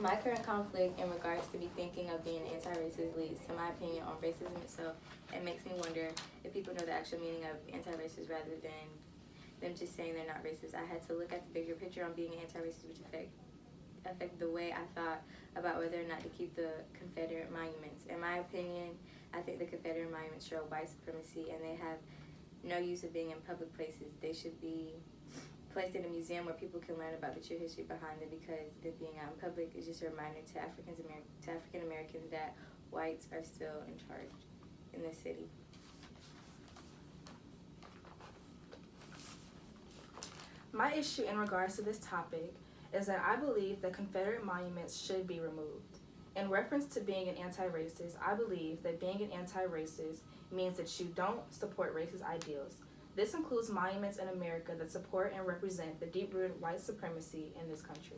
My current conflict in regards to me thinking of being anti-racist leads to my opinion on racism itself. It makes me wonder if people know the actual meaning of anti-racist rather than them just saying they're not racist. I had to look at the bigger picture on being anti-racist, which affect the way I thought about whether or not to keep the Confederate monuments. In my opinion, I think the Confederate monuments show white supremacy and they have no use of being in public places. They should be placed in a museum where people can learn about the true history behind them, because them being out in public is just a reminder to African Americans that whites are still in charge in this city. My issue in regards to this topic is that I believe that Confederate monuments should be removed. In reference to being an anti-racist, I believe that being an anti-racist means that you don't support racist ideals. This includes monuments in America that support and represent the deep-rooted white supremacy in this country.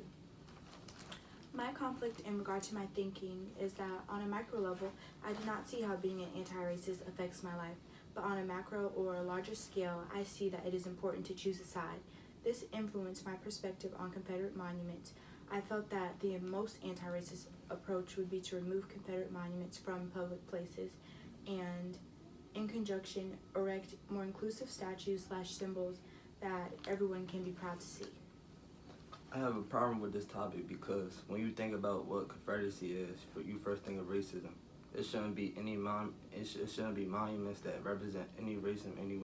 My conflict in regard to my thinking is that on a micro level, I do not see how being an anti-racist affects my life, but on a macro or a larger scale, I see that it is important to choose a side. This influenced my perspective on Confederate monuments. I felt that the most anti-racist approach would be to remove Confederate monuments from public places and, in conjunction, erect more inclusive statues/symbols that everyone can be proud to see. I have a problem with this topic because when you think about what Confederacy is, you first think of racism. It shouldn't be any it shouldn't be monuments that represent any racism anywhere.